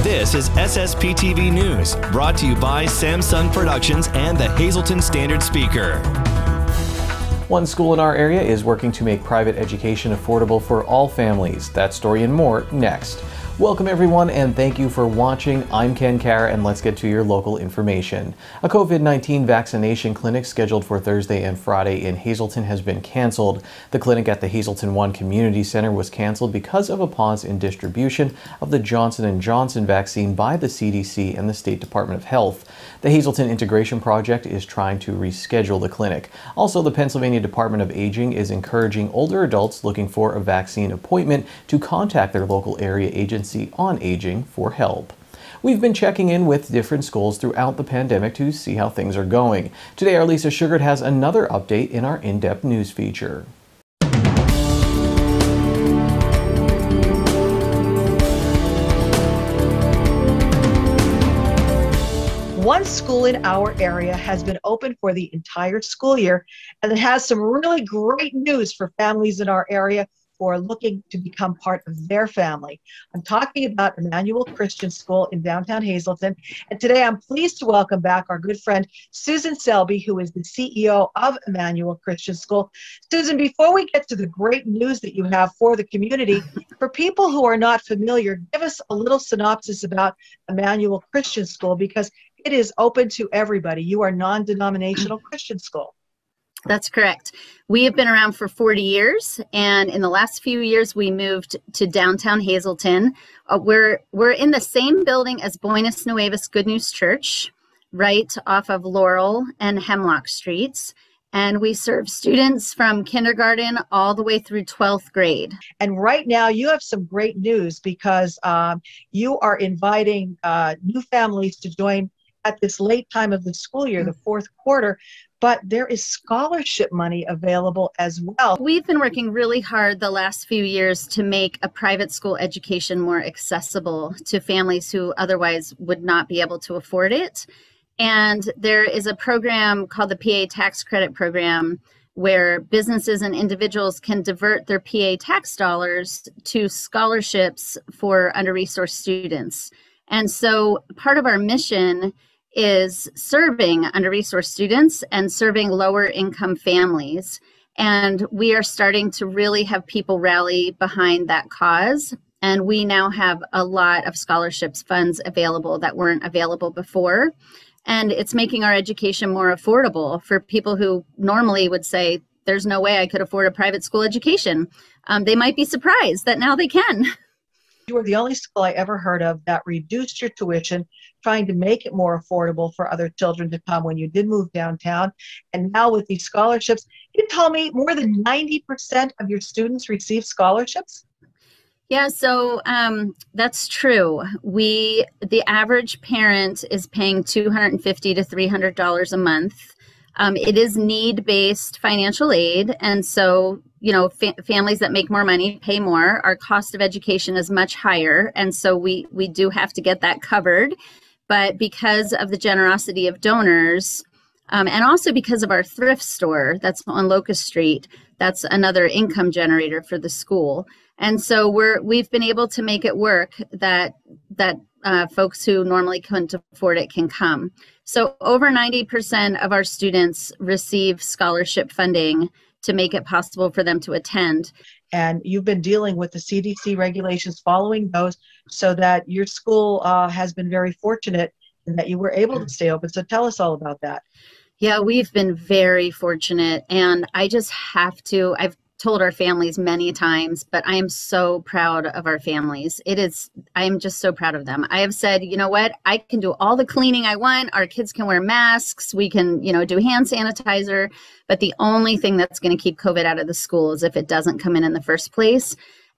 This is SSPTV News, brought to you by Samsung Productions and the Hazleton Standard Speaker. One school in our area is working to make private education affordable for all families. That story and more next. Welcome everyone, and thank you for watching. I'm Ken Carr, and let's get to your local information. A COVID-19 vaccination clinic scheduled for Thursday and Friday in Hazleton has been canceled. The clinic at the Hazleton One Community Center was canceled because of a pause in distribution of the Johnson & Johnson vaccine by the CDC and the State Department of Health. The Hazleton Integration Project is trying to reschedule the clinic. Also, the Pennsylvania Department of Aging is encouraging older adults looking for a vaccine appointment to contact their local area agency on Aging for help. We've been checking in with different schools throughout the pandemic to see how things are going. Today, our Lisa Sugart has another update in our in-depth news feature. One school in our area has been open for the entire school year, and it has some really great news for families in our area who are looking to become part of their family. I'm talking about Emmanuel Christian School in downtown Hazleton, and today I'm pleased to welcome back our good friend Susan Selby, who is the CEO of Emmanuel Christian School. Susan, before we get to the great news that you have for the community, for people who are not familiar, give us a little synopsis about Emmanuel Christian School, because it is open to everybody. You are non-denominational Christian school. That's correct. We have been around for 40 years, and in the last few years, we moved to downtown Hazleton. We're in the same building as Buenas Nuevas Good News Church, right off of Laurel and Hemlock Streets. And we serve students from kindergarten all the way through 12th grade. And right now you have some great news, because you are inviting new families to join at this late time of the school year, the fourth quarter, but there is scholarship money available as well. We've been working really hard the last few years to make a private school education more accessible to families who otherwise would not be able to afford it. And there is a program called the PA Tax Credit Program, where businesses and individuals can divert their PA tax dollars to scholarships for under-resourced students. And so part of our mission is serving under-resourced students and serving lower income families. And we are starting to really have people rally behind that cause. And we now have a lot of scholarships funds available that weren't available before. And it's making our education more affordable for people who normally would say, there's no way I could afford a private school education. They might be surprised that now they can. You were the only school I ever heard of that reduced your tuition, trying to make it more affordable for other children to come when you did move downtown. And now with these scholarships, you told me more than 90% of your students receive scholarships? Yeah, so that's true. The average parent is paying $250 to $300 a month. It is need-based financial aid, and so families that make more money pay more. Our cost of education is much higher, and so we do have to get that covered. But because of the generosity of donors, and also because of our thrift store that's on Locust Street, that's another income generator for the school. And so we've been able to make it work that folks who normally couldn't afford it can come. So over 90% of our students receive scholarship funding to make it possible for them to attend. And you've been dealing with the CDC regulations, following those, so that your school has been very fortunate in that you were able to stay open. So tell us all about that. Yeah, we've been very fortunate, and I just have to, I've told our families many times, but I am so proud of our families. I am just so proud of them. I have said, you know what, I can do all the cleaning I want. Our kids can wear masks. We can, do hand sanitizer. But the only thing that's going to keep COVID out of the school is if it doesn't come in the first place.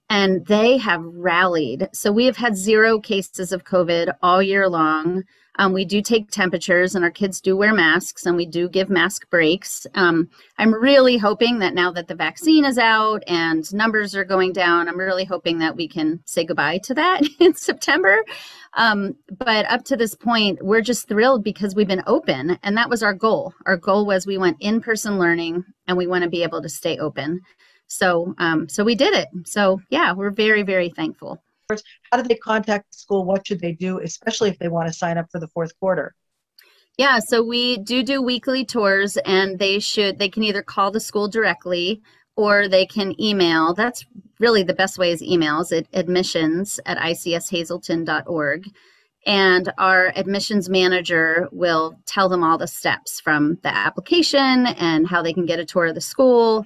And they have rallied. So we have had 0 cases of COVID all year long. We do take temperatures, and our kids do wear masks, and we do give mask breaks. I'm really hoping that now that the vaccine is out and numbers are going down, I'm really hoping that we can say goodbye to that in September. But up to this point, we're just thrilled because we've been open, and that was our goal. Our goal was we went in-person learning, and we want to be able to stay open. So we did it. So yeah, we're very, very thankful. How do they contact the school? What should they do, especially if they want to sign up for the fourth quarter? Yeah, so we do weekly tours, and they can either call the school directly or they can email. That's really the best way is emails at admissions@icshazelton.org. And our admissions manager will tell them all the steps from the application and how they can get a tour of the school.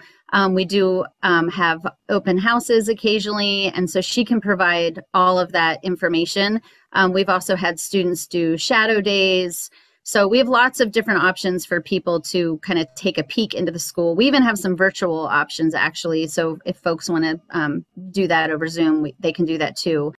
We do have open houses occasionally, and so she can provide all of that information. We've also had students do shadow days. So we have lots of different options for people to kind of take a peek into the school. We even have some virtual options, actually. So if folks want to do that over Zoom, they can do that too.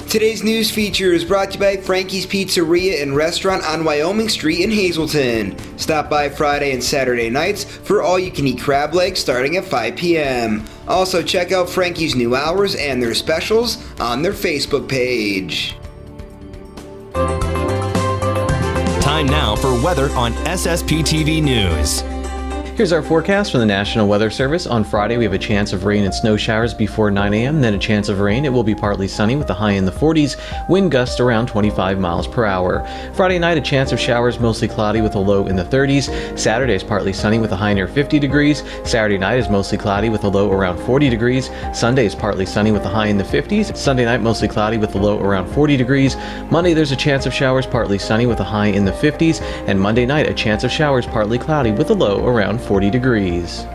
Today's news feature is brought to you by Frankie's Pizzeria and Restaurant on Wyoming Street in Hazleton. Stop by Friday and Saturday nights for all-you-can-eat crab legs starting at 5 p.m. Also, check out Frankie's new hours and their specials on their Facebook page. Time now for weather on SSP TV News. Here's our forecast from the National Weather Service. On Friday, we have a chance of rain and snow showers before 9 a.m., then a chance of rain. It will be partly sunny with a high in the 40s, wind gusts around 25 miles per hour. Friday night, a chance of showers, mostly cloudy with a low in the 30s. Saturday is partly sunny with a high near 50 degrees. Saturday night is mostly cloudy with a low around 40 degrees. Sunday is partly sunny with a high in the 50s. Sunday night, mostly cloudy with a low around 40 degrees. Monday, there's a chance of showers, partly sunny with a high in the 50s. And Monday night, a chance of showers, partly cloudy with a low around 40 degrees.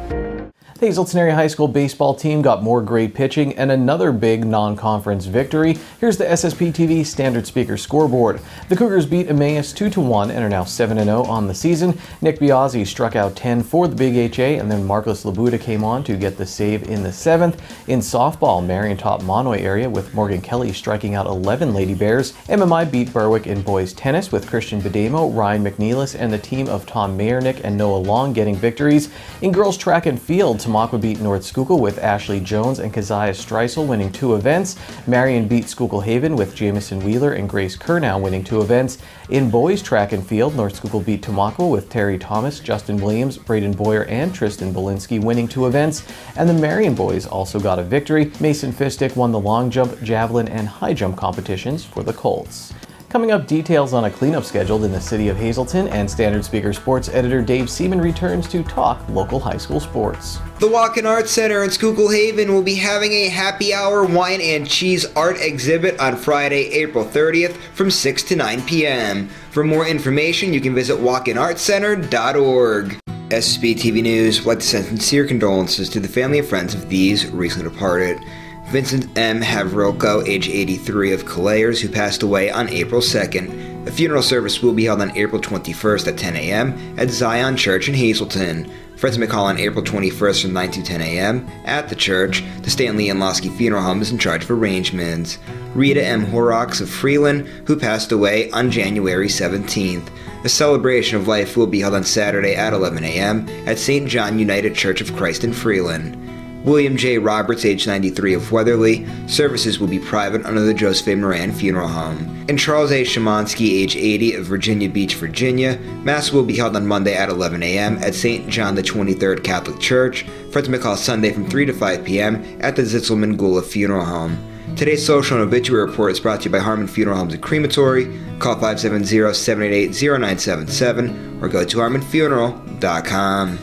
The Hazleton Area High School baseball team got more great pitching and another big non-conference victory. Here's the SSP TV Standard Speaker scoreboard. The Cougars beat Emmaus 2-1 and are now 7-0 on the season. Nick Biazzi struck out 10 for the Big HA, and then Marcus Labuda came on to get the save in the 7th. In softball, Marion topped Monoy area with Morgan Kelly striking out 11 Lady Bears. MMI beat Berwick in boys tennis with Christian Bedemo, Ryan McNeilis, and the team of Tom Mayernick and Noah Long getting victories. In girls track and field, Tamaqua beat North Schuylkill with Ashley Jones and Keziah Streisel winning 2 events. Marion beat Schuylkill Haven with Jamison Wheeler and Grace Kernow winning 2 events. In boys track and field, North Schuylkill beat Tamaqua with Terry Thomas, Justin Williams, Braden Boyer, and Tristan Belinsky winning 2 events. And the Marion boys also got a victory. Mason Fistick won the long jump, javelin, and high jump competitions for the Colts. Coming up, details on a cleanup scheduled in the city of Hazleton, and Standard Speaker sports editor Dave Seaman returns to talk local high school sports. The Walk-In Art Center in Schuylkill Haven will be having a happy hour wine and cheese art exhibit on Friday, April 30th from 6 to 9 p.m. For more information, you can visit walkinartcenter.org. SSP TV News would like to send sincere condolences to the family and friends of these recently departed. Vincent M. Havrilko, age 83, of Calayers, who passed away on April 2nd. A funeral service will be held on April 21st at 10 a.m. at Zion Church in Hazleton. Friends may call on April 21st from 9 to 10 a.m. at the church. The Stanley and Lasky Funeral Home is in charge of arrangements. Rita M. Horrocks of Freeland, who passed away on January 17th. A celebration of life will be held on Saturday at 11 a.m. at St. John United Church of Christ in Freeland. William J. Roberts, age 93, of Weatherly. Services will be private under the Joseph A. Moran Funeral Home. And Charles A. Shemansky, age 80, of Virginia Beach, Virginia. Mass will be held on Monday at 11 a.m. at St. John the 23rd Catholic Church. Friends may call Sunday from 3 to 5 p.m. at the Zitzelman Gula Funeral Home. Today's social and obituary report is brought to you by Harmon Funeral Homes and Crematory. Call 570-788-0977 or go to harmonfuneral.com.